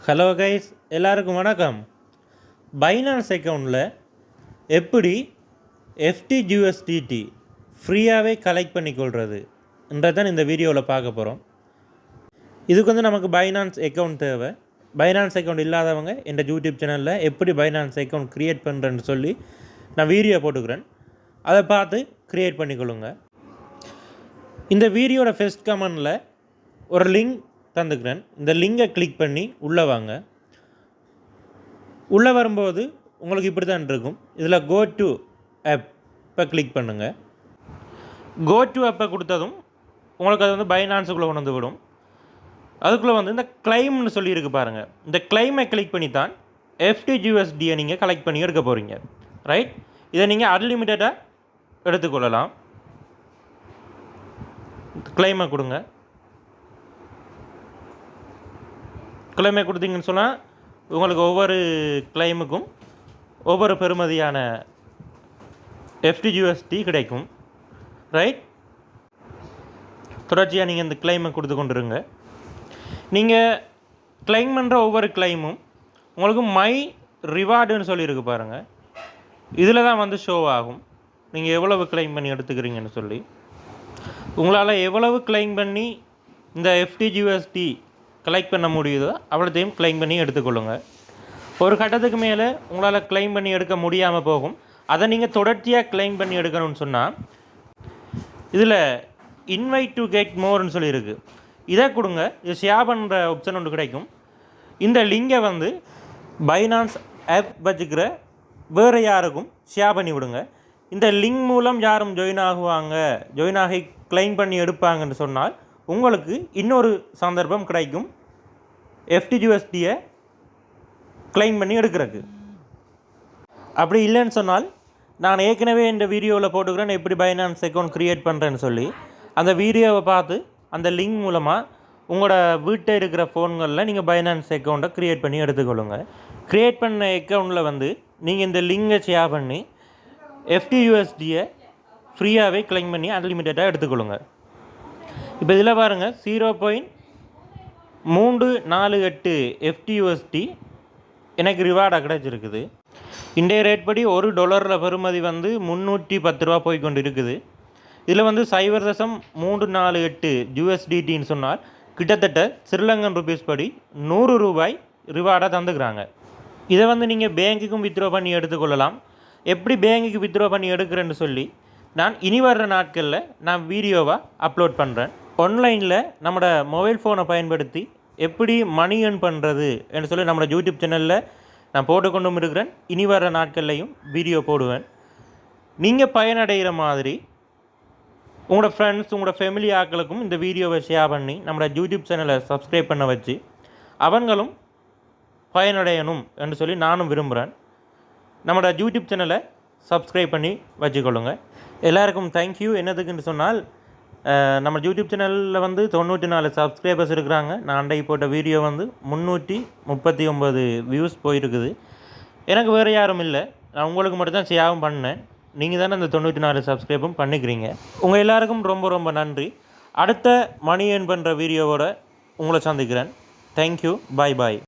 Hello guys, எல்லாருக்கும் வணக்கம். Finance அக்கௌண்ட்டில் எப்படி FTUSDT ஃப்ரீயாகவே கலெக்ட் பண்ணிக்கொள்வது என்றதான் இந்த வீடியோவில் பார்க்க போகிறோம். இதுக்கு நமக்கு பைனான்ஸ் அக்கௌண்ட் தேவை. பைனான்ஸ் அக்கௌண்ட் இல்லாதவங்க இந்த யூடியூப் சேனலில் எப்படி பைனான்ஸ் அக்கௌண்ட் க்ரியேட் பண்ணுறேன்னு சொல்லி நான் வீடியோ போட்டுக்கிறேன். அதை பார்த்து க்ரியேட் பண்ணிக்கொள்ளுங்க. இந்த வீடியோட ஃபர்ஸ்ட் கமெண்டில் ஒரு லிங்க் தந்துக்கிறேன். இந்த லிங்கை கிளிக் பண்ணி உள்ளே வாங்க. உள்ளே வரும்போது உங்களுக்கு இப்படி தான் இருக்கும். இதில் கோ டு ஆப்பை கிளிக் பண்ணுங்கள். கோ டு ஆப்பை கொடுத்ததும் உங்களுக்கு அது பைனான்ஸுக்குள்ளே கொண்டு வந்து விடும். அதுக்குள்ளே இந்த கிளைம்னு சொல்லியிருக்கு பாருங்கள். இந்த கிளைமை கிளிக் பண்ணி தான் FTUSDயை நீங்கள் கலெக்ட் பண்ணி எடுக்க போகிறீங்க. ரைட், இதை நீங்கள் அன்லிமிட்டடாக எடுத்துக்கொள்ளலாம். கிளைமை கொடுங்க. கிளைமை கொடுத்தீங்கன்னு சொன்னால் உங்களுக்கு ஒவ்வொரு கிளைமுக்கும் ஒவ்வொரு பெறுமதியான FTUSD கிடைக்கும். ரைட், தொடர்ச்சியாக நீங்கள் இந்த கிளைமை கொடுத்து கொண்டுருங்க. நீங்கள் கிளைம் பண்ணுற ஒவ்வொரு கிளைமும் உங்களுக்கு மை ரிவார்டுன்னு சொல்லியிருக்கு பாருங்கள். இதில் தான் ஷோ ஆகும் நீங்கள் எவ்வளவு கிளைம் பண்ணி எடுத்துக்கிறீங்கன்னு சொல்லி. உங்களால் எவ்வளவு கிளைம் பண்ணி இந்த FTUSD கலெக்ட் பண்ண முடியுதோ அவ்வளோத்தையும் கிளைம் பண்ணி எடுத்துக்கொள்ளுங்க. ஒரு கட்டத்துக்கு மேலே உங்களால் கிளைம் பண்ணி எடுக்க முடியாமல் போகும். அதை நீங்கள் தொடர்ச்சியாக கிளைம் பண்ணி எடுக்கணும்னு சொன்னால் இதில் இன்வைட் டு கெட் மோர்னு சொல்லியிருக்கு. இதை கொடுங்க. இது ஷேர் பண்ணுற ஆப்ஷன் ஒன்று கிடைக்கும். இந்த லிங்கை பைனான்ஸ் ஆப் வச்சுக்கிற வேறு யாருக்கும் ஷேர் பண்ணி விடுங்க. இந்த லிங்க் மூலம் யாரும் ஜாயின் ஆகி கிளைம் பண்ணி எடுப்பாங்கன்னு சொன்னால் உங்களுக்கு இன்னொரு சந்தர்ப்பம் கிடைக்கும் FTUSDயை கிளைம் பண்ணி எடுக்கிறதுக்கு. அப்படி இல்லைன்னு சொன்னால் நான் ஏற்கனவே இந்த வீடியோவில் போட்டுக்கிறேன் எப்படி பைனான்ஸ் அக்கௌண்ட் க்ரியேட் பண்ணுறேன்னு சொல்லி. அந்த வீடியோவை பார்த்து அந்த லிங்க் மூலமாக உங்களோட வீட்டில் இருக்கிற ஃபோன்களில் நீங்கள் பைனான்ஸ் அக்கௌண்ட்டை க்ரியேட் பண்ணி எடுத்துக்கொள்ளுங்க. க்ரியேட் பண்ண அக்கௌண்ட்டில் நீங்கள் இந்த லிங்கை ஷேர் பண்ணி FTUSDயை ஃப்ரீயாகவே கிளைம் பண்ணி அன்லிமிட்டடாக எடுத்துக்கொள்ளுங்க. இப்போ இதில் பாருங்கள் 0.348 FTUSD எனக்கு ரிவார்டாக கிடச்சிருக்குது. இன்றைய ரேட் படி $1 பெறுமதி $310 போய்கொண்டு இருக்குது. இதில் 0.348 USDTன்னு சொன்னால் கிட்டத்தட்ட ஸ்ரீலங்கன் ருபீஸ் படி $100 ரிவார்டாக தந்துக்கிறாங்க. இதை நீங்கள் பேங்க்குக்கும் வித்ட்ரா பண்ணி எடுத்துக்கொள்ளலாம். எப்படி பேங்க்குக்கு வித்ட்ரா பண்ணி எடுக்கிறேன்னு சொல்லி நான் இனி வர்ற நாட்களில் நான் வீடியோவாக அப்லோட் பண்ணுறேன். ஆன்லைனில் நம்மளோட மொபைல் ஃபோனை பயன்படுத்தி எப்படி மணி ஏர்ன் பண்ணுறது என்று சொல்லி நம்மளோட யூடியூப் சேனலில் நான் போட்டுக்கொண்டும் இருக்கிறேன். இனி வர்ற நாட்கள்லையும் வீடியோ போடுவேன். நீங்கள் பயனடைகிற மாதிரி உங்களோட ஃப்ரெண்ட்ஸ் உங்களோட ஃபேமிலி ஆக்களுக்கும் இந்த வீடியோவை ஷேர் பண்ணி நம்மளோட யூடியூப் சேனலை சப்ஸ்கிரைப் பண்ண வச்சு அவங்களும் பயனடையணும் என்று சொல்லி நானும் விரும்புகிறேன். நம்மளோட யூடியூப் சேனலை சப்ஸ்கிரைப் பண்ணி வச்சுக்கொள்ளுங்க. எல்லாருக்கும் தேங்க்யூ. என்னதுக்குன்னு சொன்னால் நம்ம யூடியூப் சேனலில் 94 சப்ஸ்கிரைபர்ஸ் இருக்கிறாங்க. நான் அன்றைக்கு போட்ட வீடியோ 339 வியூஸ் போயிருக்குது. எனக்கு வேறு யாரும் இல்லை, நான் உங்களுக்கு மட்டும்தான் ஷேரும் பண்ணேன். நீங்கள் தானே அந்த 94 சப்ஸ்கிரைபும் பண்ணிக்கிறீங்க. உங்கள் எல்லாருக்கும் ரொம்ப ரொம்ப நன்றி. அடுத்த மணி ஏர்ன் பண்ணுற வீடியோவோட உங்களை சந்திக்கிறேன். தேங்க்யூ. பாய் பாய்.